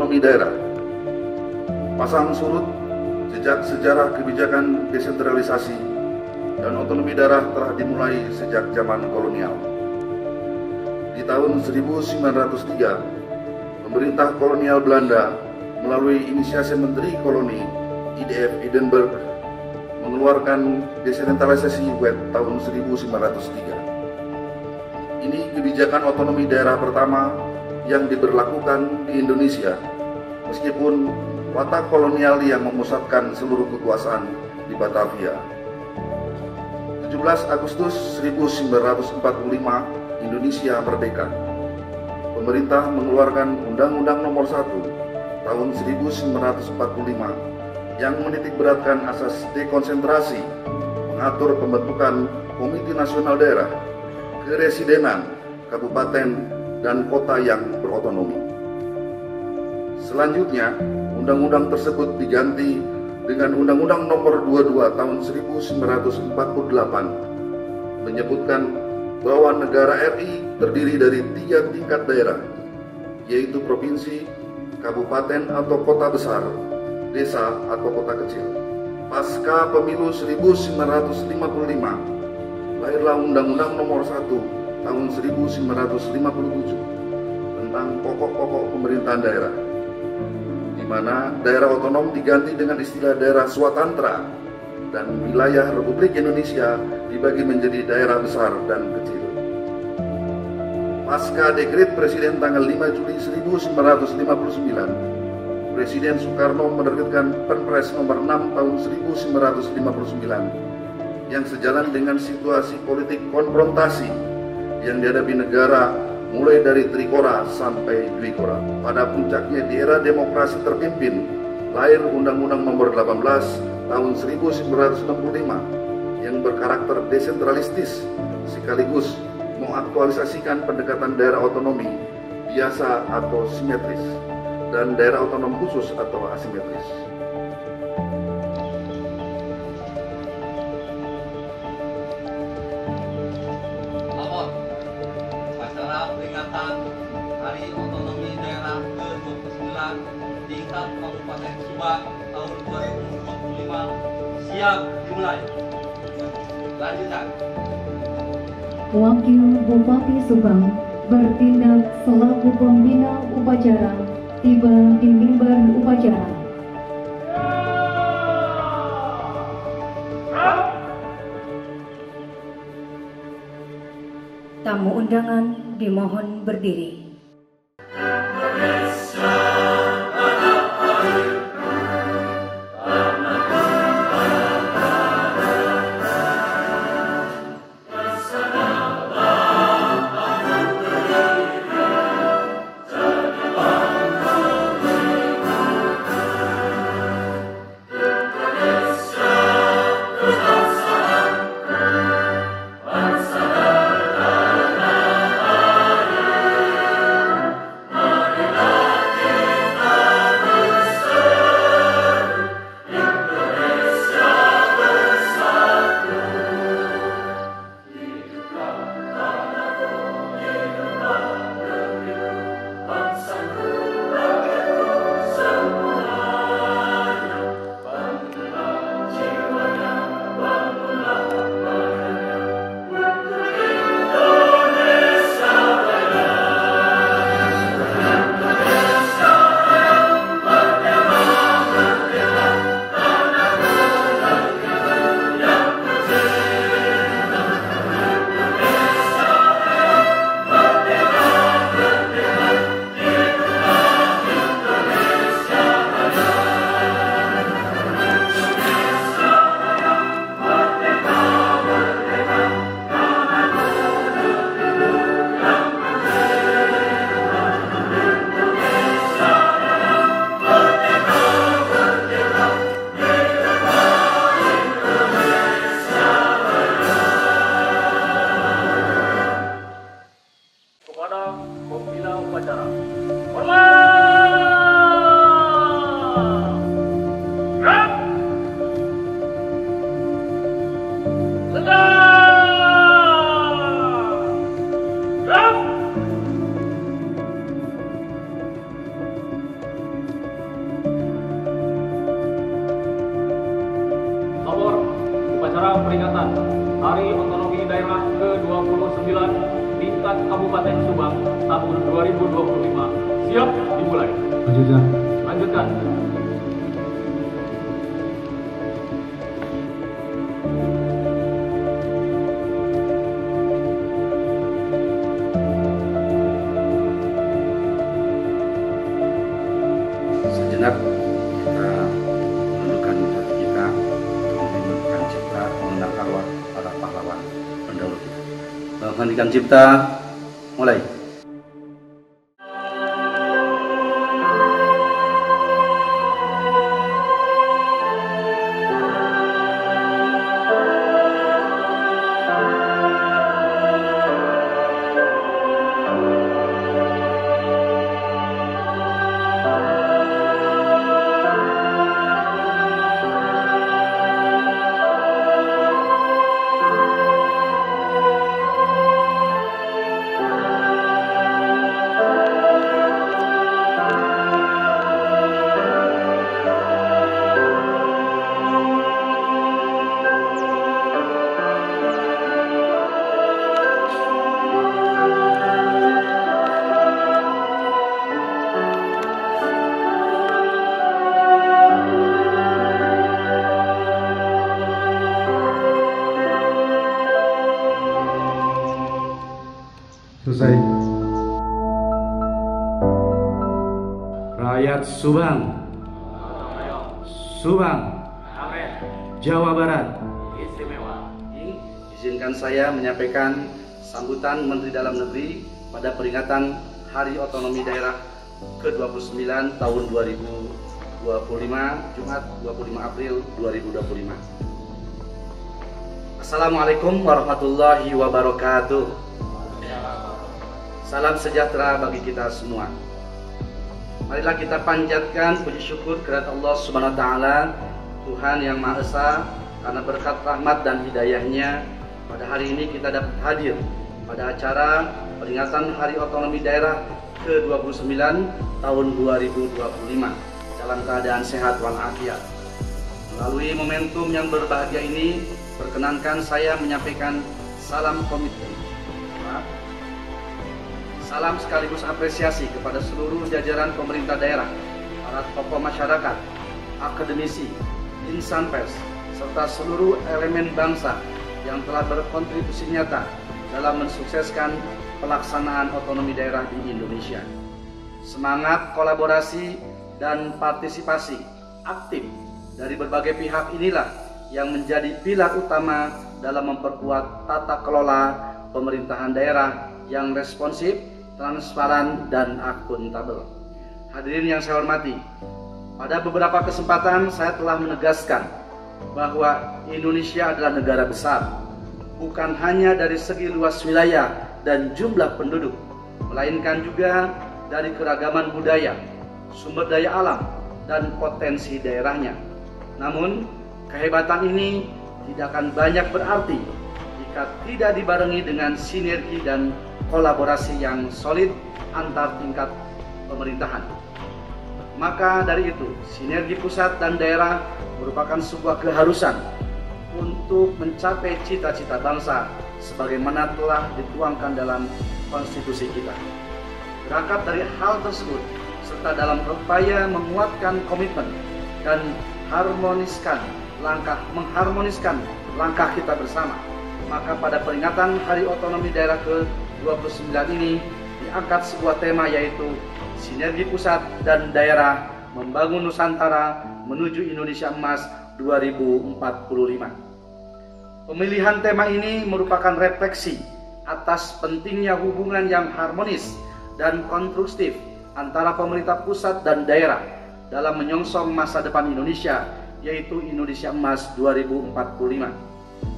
otonomi daerah. Pasang surut jejak sejarah kebijakan desentralisasi dan otonomi daerah telah dimulai sejak zaman kolonial. Di tahun 1903, pemerintah kolonial Belanda melalui inisiasi Menteri Koloni IDF Edinburgh mengeluarkan desentralisasi WED tahun 1903. Ini kebijakan otonomi daerah pertama yang diberlakukan di Indonesia, meskipun watak kolonial yang memusatkan seluruh kekuasaan di Batavia. 17 Agustus 1945, Indonesia merdeka. Pemerintah mengeluarkan Undang-Undang Nomor 1 tahun 1945 yang menitikberatkan asas dekonsentrasi, mengatur pembentukan Komite Nasional Daerah, keresidenan, kabupaten, dan kota yang berotonomi. Selanjutnya, undang-undang tersebut diganti dengan Undang-Undang Nomor 22 tahun 1948 menyebutkan bahwa negara RI terdiri dari 3 tingkat daerah, yaitu provinsi, kabupaten atau kota besar, desa atau kota kecil. Pasca pemilu 1955, lahirlah Undang-Undang Nomor 1 tahun 1957 tentang pokok-pokok pemerintahan daerah, di mana daerah otonom diganti dengan istilah daerah swatantra dan wilayah Republik Indonesia dibagi menjadi daerah besar dan kecil. Pasca dekret Presiden tanggal 5 Juli 1959, Presiden Soekarno menerbitkan Perpres Nomor 6 tahun 1959 yang sejalan dengan situasi politik konfrontasi yang dihadapi negara mulai dari trikora sampai dwikora. Pada puncaknya di era demokrasi terpimpin, lahir Undang-Undang Nomor 18 tahun 1965 yang berkarakter desentralistis sekaligus mengaktualisasikan pendekatan daerah otonomi biasa atau simetris dan daerah otonom khusus atau asimetris. Peringatan Hari Otonomi Daerah ke-29 tingkat Kabupaten Subang tahun 2025 siap dimulai. Lanjutkan. Wakil Bupati Subang bertindak selaku pembina upacara tiba di mimbar upacara. Tamu undangan dimohon berdiri. peringatan Hari Otonomi Daerah ke-29 tingkat Kabupaten Subang tahun 2025. Siap dimulai. Lanjutkan. Sejenak kita menundukkan hati kita untuk menghentikan cipta, mengenang arwah para pahlawan pendahulu kita. Menghentikan cipta, mulai. Selesai. Rakyat Subang, Jawa Barat, Izinkan saya menyampaikan sambutan Menteri Dalam Negeri pada peringatan Hari Otonomi Daerah ke-29 tahun 2025, Jumat 25 April 2025. Assalamualaikum warahmatullahi wabarakatuh. Salam sejahtera bagi kita semua. Marilah kita panjatkan puji syukur kepada Allah Subhanahu wa taala, Tuhan yang Maha Esa, karena berkat rahmat dan hidayahnya pada hari ini kita dapat hadir pada acara peringatan Hari Otonomi Daerah ke-29 tahun 2025 dalam keadaan sehat walafiat. Melalui momentum yang berbahagia ini, perkenankan saya menyampaikan salam komitmen. Salam sekaligus apresiasi kepada seluruh jajaran pemerintah daerah, para tokoh masyarakat, akademisi, insan pers, serta seluruh elemen bangsa yang telah berkontribusi nyata dalam mensukseskan pelaksanaan otonomi daerah di Indonesia. Semangat kolaborasi dan partisipasi aktif dari berbagai pihak inilah yang menjadi pilar utama dalam memperkuat tata kelola pemerintahan daerah yang responsif, transparan, dan akuntabel. Hadirin yang saya hormati, pada beberapa kesempatan saya telah menegaskan bahwa Indonesia adalah negara besar, bukan hanya dari segi luas wilayah dan jumlah penduduk, melainkan juga dari keragaman budaya, sumber daya alam, dan potensi daerahnya. Namun, kehebatan ini tidak akan banyak berarti jika tidak dibarengi dengan sinergi dan kolaborasi yang solid antar tingkat pemerintahan. Maka dari itu, sinergi pusat dan daerah merupakan sebuah keharusan untuk mencapai cita-cita bangsa sebagaimana telah dituangkan dalam konstitusi kita. Berangkat dari hal tersebut, serta dalam upaya menguatkan komitmen dan mengharmoniskan langkah kita bersama, maka pada peringatan Hari Otonomi Daerah ke-29 ini diangkat sebuah tema, yaitu sinergi pusat dan daerah membangun Nusantara menuju Indonesia Emas 2045. Pemilihan tema ini merupakan refleksi atas pentingnya hubungan yang harmonis dan konstruktif antara pemerintah pusat dan daerah dalam menyongsong masa depan Indonesia, yaitu Indonesia Emas 2045.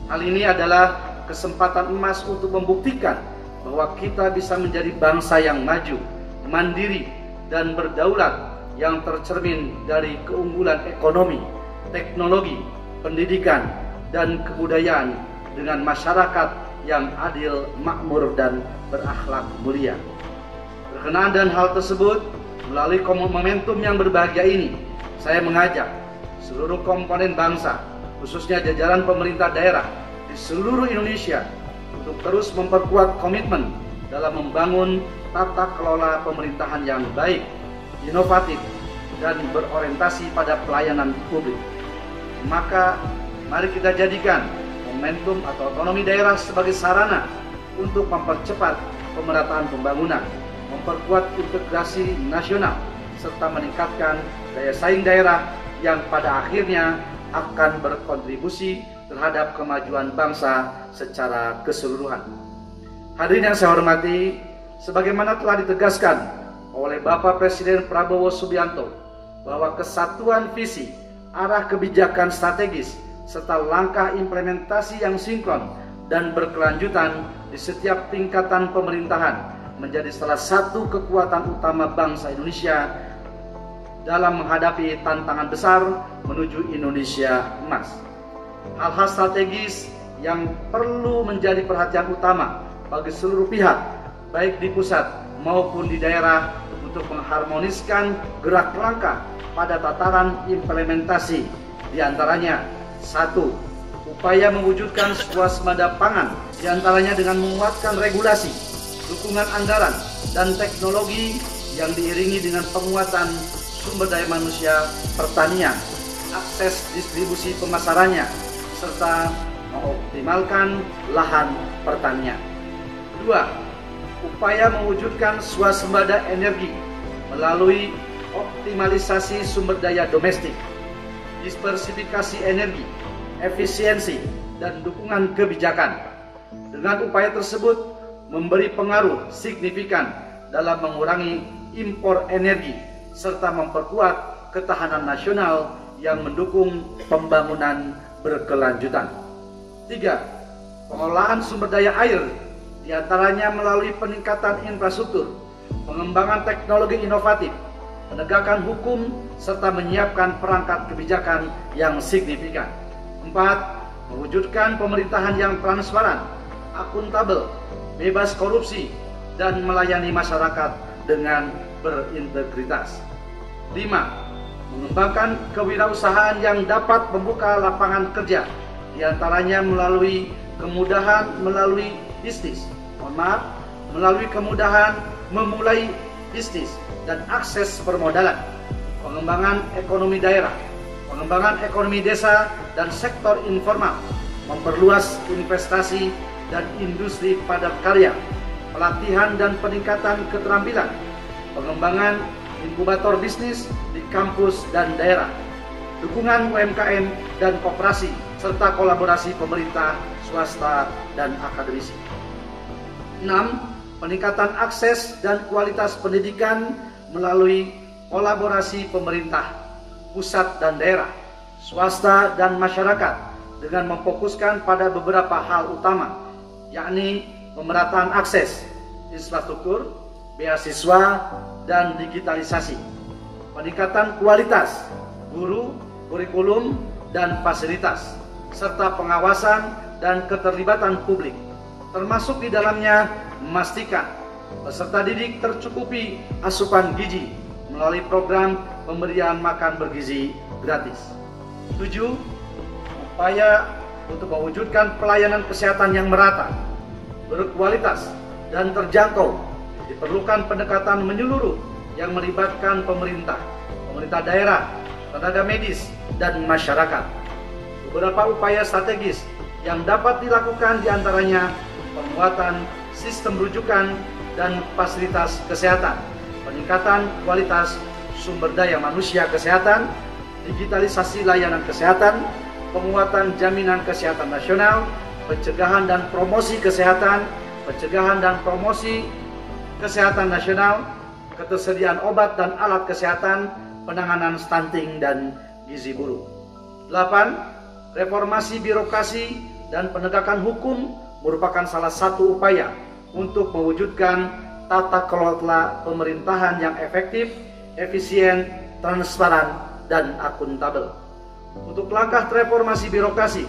Hal ini adalah kesempatan emas untuk membuktikan bahwa kita bisa menjadi bangsa yang maju, mandiri, dan berdaulat yang tercermin dari keunggulan ekonomi, teknologi, pendidikan, dan kebudayaan dengan masyarakat yang adil, makmur, dan berakhlak mulia. Berkenaan dengan hal tersebut, melalui momentum yang berbahagia ini, saya mengajak seluruh komponen bangsa, khususnya jajaran pemerintah daerah, di seluruh Indonesia untuk terus memperkuat komitmen dalam membangun tata kelola pemerintahan yang baik, inovatif, dan berorientasi pada pelayanan publik. Maka mari kita jadikan momentum atau otonomi daerah sebagai sarana untuk mempercepat pemerataan pembangunan, memperkuat integrasi nasional, serta meningkatkan daya saing daerah yang pada akhirnya akan berkontribusi terhadap kemajuan bangsa secara keseluruhan. Hadirin yang saya hormati, sebagaimana telah ditegaskan oleh Bapak Presiden Prabowo Subianto bahwa kesatuan visi, arah kebijakan strategis, serta langkah implementasi yang sinkron dan berkelanjutan di setiap tingkatan pemerintahan menjadi salah satu kekuatan utama bangsa Indonesia dalam menghadapi tantangan besar menuju Indonesia emas. Hal-hal strategis yang perlu menjadi perhatian utama bagi seluruh pihak, baik di pusat maupun di daerah, untuk mengharmoniskan gerak langkah pada tataran implementasi, diantaranya 1. Upaya mewujudkan swasembada pangan, diantaranya dengan menguatkan regulasi, dukungan anggaran, dan teknologi yang diiringi dengan penguatan sumber daya manusia pertanian, akses distribusi pemasarannya, serta mengoptimalkan lahan pertanian. 2. Upaya mewujudkan swasembada energi melalui optimalisasi sumber daya domestik, diversifikasi energi, efisiensi, dan dukungan kebijakan. Dengan upaya tersebut memberi pengaruh signifikan dalam mengurangi impor energi serta memperkuat ketahanan nasional yang mendukung pembangunan berkelanjutan. 3. Pengolahan sumber daya air, diantaranya melalui peningkatan infrastruktur, pengembangan teknologi inovatif, penegakan hukum, serta menyiapkan perangkat kebijakan yang signifikan. 4. Mewujudkan pemerintahan yang transparan, akuntabel, bebas korupsi, dan melayani masyarakat dengan berintegritas. 5. Mengembangkan kewirausahaan yang dapat membuka lapangan kerja, diantaranya melalui kemudahan memulai bisnis dan akses permodalan, pengembangan ekonomi daerah, pengembangan ekonomi desa dan sektor informal, memperluas investasi dan industri padat karya, pelatihan dan peningkatan keterampilan, pengembangan inkubator bisnis di kampus dan daerah, dukungan UMKM dan koperasi, serta kolaborasi pemerintah, swasta, dan akademisi. 6. Peningkatan akses dan kualitas pendidikan melalui kolaborasi pemerintah, pusat dan daerah, swasta dan masyarakat dengan memfokuskan pada beberapa hal utama, yakni pemerataan akses, infrastruktur, beasiswa, dan digitalisasi, peningkatan kualitas guru, kurikulum, dan fasilitas, serta pengawasan dan keterlibatan publik, termasuk di dalamnya memastikan peserta didik tercukupi asupan gizi melalui program pemberian makan bergizi gratis. 7. Upaya untuk mewujudkan pelayanan kesehatan yang merata, berkualitas, dan terjangkau. Diperlukan pendekatan menyeluruh yang melibatkan pemerintah daerah, tenaga medis, dan masyarakat. Beberapa upaya strategis yang dapat dilakukan diantaranya penguatan sistem rujukan dan fasilitas kesehatan, peningkatan kualitas sumber daya manusia kesehatan, digitalisasi layanan kesehatan, penguatan jaminan kesehatan nasional, pencegahan dan promosi kesehatan, nasional, ketersediaan obat dan alat kesehatan, penanganan stunting dan gizi buruk. 8. Reformasi birokrasi dan penegakan hukum merupakan salah satu upaya untuk mewujudkan tata kelola pemerintahan yang efektif, efisien, transparan, dan akuntabel. Untuk langkah reformasi birokrasi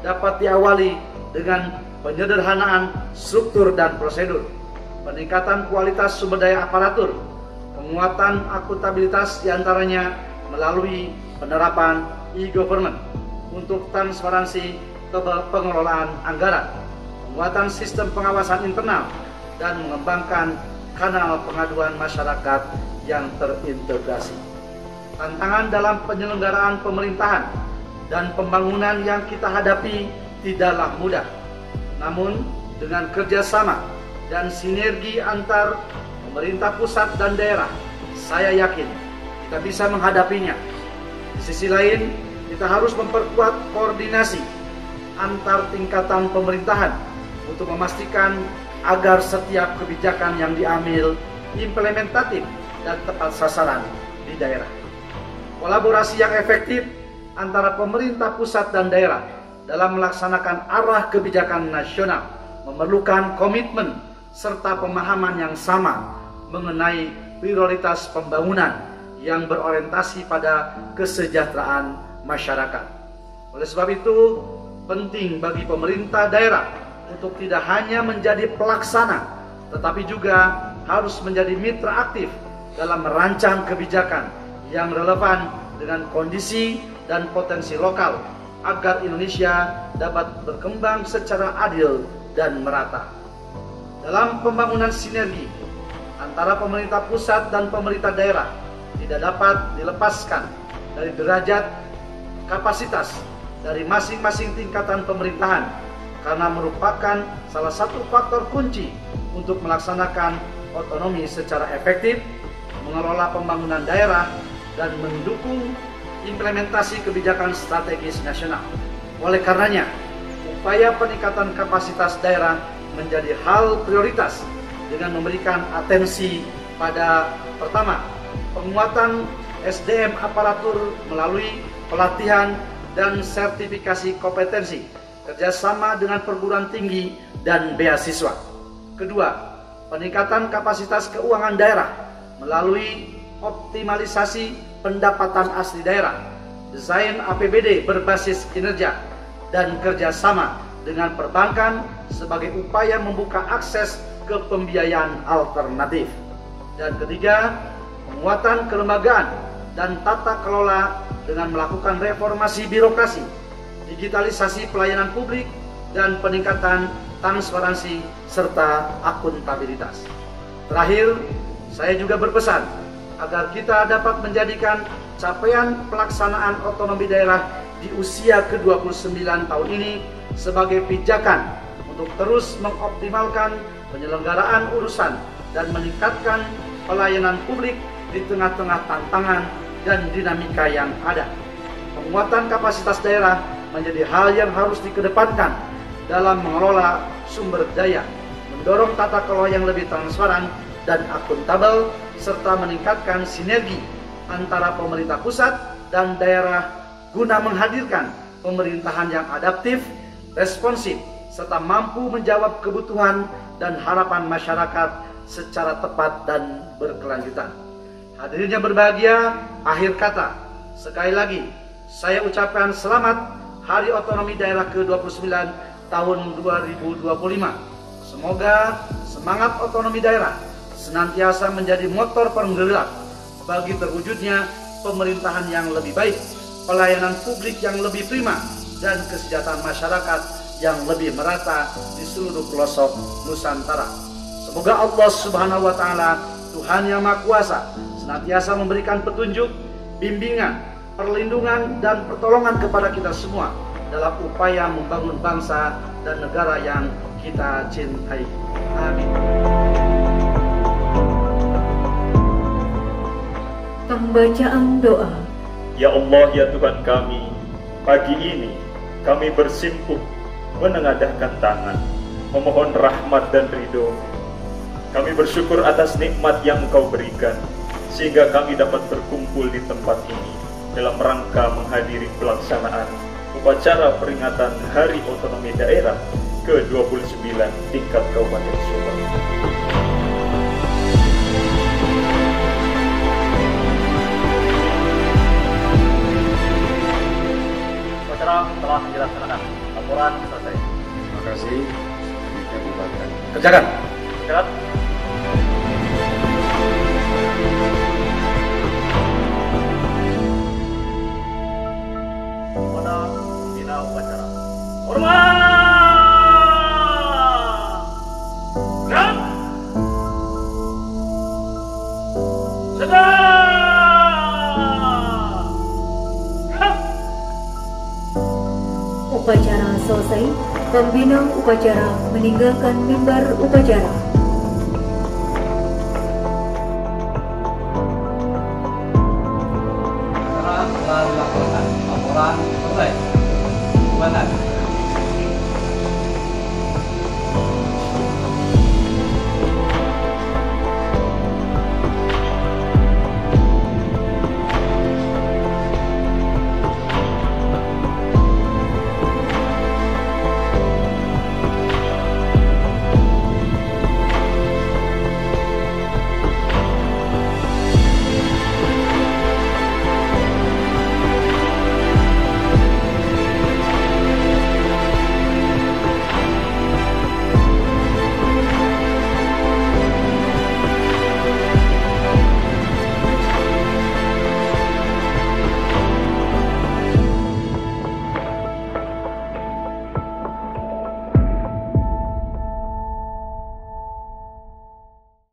dapat diawali dengan penyederhanaan struktur dan prosedur, peningkatan kualitas sumber daya aparatur, penguatan akuntabilitas diantaranya melalui penerapan e-government untuk transparansi pengelolaan anggaran, penguatan sistem pengawasan internal, dan mengembangkan kanal pengaduan masyarakat yang terintegrasi. Tantangan dalam penyelenggaraan pemerintahan dan pembangunan yang kita hadapi tidaklah mudah. Namun, dengan kerjasama dan sinergi antar pemerintah pusat dan daerah, saya yakin kita bisa menghadapinya. Di sisi lain, kita harus memperkuat koordinasi antar tingkatan pemerintahan untuk memastikan agar setiap kebijakan yang diambil implementatif dan tepat sasaran di daerah. Kolaborasi yang efektif antara pemerintah pusat dan daerah dalam melaksanakan arah kebijakan nasional memerlukan komitmen serta pemahaman yang sama mengenai prioritas pembangunan yang berorientasi pada kesejahteraan masyarakat. Oleh sebab itu, penting bagi pemerintah daerah untuk tidak hanya menjadi pelaksana, tetapi juga harus menjadi mitra aktif dalam merancang kebijakan yang relevan dengan kondisi dan potensi lokal agar Indonesia dapat berkembang secara adil dan merata. Dalam pembangunan sinergi antara pemerintah pusat dan pemerintah daerah tidak dapat dilepaskan dari derajat kapasitas dari masing-masing tingkatan pemerintahan karena merupakan salah satu faktor kunci untuk melaksanakan otonomi secara efektif, mengelola pembangunan daerah, dan mendukung implementasi kebijakan strategis nasional. Oleh karenanya, upaya peningkatan kapasitas daerah menjadi hal prioritas dengan memberikan atensi pada pertama, penguatan SDM aparatur melalui pelatihan dan sertifikasi kompetensi, kerjasama dengan perguruan tinggi dan beasiswa. Kedua, peningkatan kapasitas keuangan daerah melalui optimalisasi pendapatan asli daerah, desain APBD berbasis kinerja, dan kerjasama dengan perbankan sebagai upaya membuka akses ke pembiayaan alternatif. Dan ketiga, penguatan kelembagaan dan tata kelola dengan melakukan reformasi birokrasi, digitalisasi pelayanan publik, dan peningkatan transparansi serta akuntabilitas. Terakhir, saya juga berpesan agar kita dapat menjadikan capaian pelaksanaan otonomi daerah di usia ke-29 tahun ini sebagai pijakan untuk terus mengoptimalkan penyelenggaraan urusan dan meningkatkan pelayanan publik di tengah-tengah tantangan dan dinamika yang ada. Penguatan kapasitas daerah menjadi hal yang harus dikedepankan dalam mengelola sumber daya, mendorong tata kelola yang lebih transparan dan akuntabel, serta meningkatkan sinergi antara pemerintah pusat dan daerah guna menghadirkan pemerintahan yang adaptif, responsif, serta mampu menjawab kebutuhan dan harapan masyarakat secara tepat dan berkelanjutan. Hadirin yang berbahagia, akhir kata, sekali lagi saya ucapkan selamat Hari Otonomi Daerah ke-29 tahun 2025. Semoga semangat otonomi daerah senantiasa menjadi motor penggerak bagi terwujudnya pemerintahan yang lebih baik, pelayanan publik yang lebih prima, dan kesejahteraan masyarakat yang lebih merata di seluruh pelosok Nusantara. Semoga Allah Subhanahu wa Ta'ala, Tuhan yang Maha Kuasa, senantiasa memberikan petunjuk, bimbingan, perlindungan, dan pertolongan kepada kita semua dalam upaya membangun bangsa dan negara yang kita cintai. Amin. Pembacaan doa. Ya Allah, ya Tuhan kami, pagi ini kami bersimpuh menengadahkan tangan, memohon rahmat dan ridho. Kami bersyukur atas nikmat yang Engkau berikan, sehingga kami dapat berkumpul di tempat ini dalam rangka menghadiri pelaksanaan upacara peringatan Hari Otonomi Daerah ke-29 tingkat Kabupaten Subang. Upacara telah dilaksanakan. Laporan selesai. Terima kasih. Selanjutnya bubarkan. Kerjakan. Silakan. Pada bina upacara. Hormat! Gerak! Sedang! Gerak! Upacara selesai, pembina upacara meninggalkan mimbar upacara. Acara telah dilaksanakan. Laporan selesai. Komandan.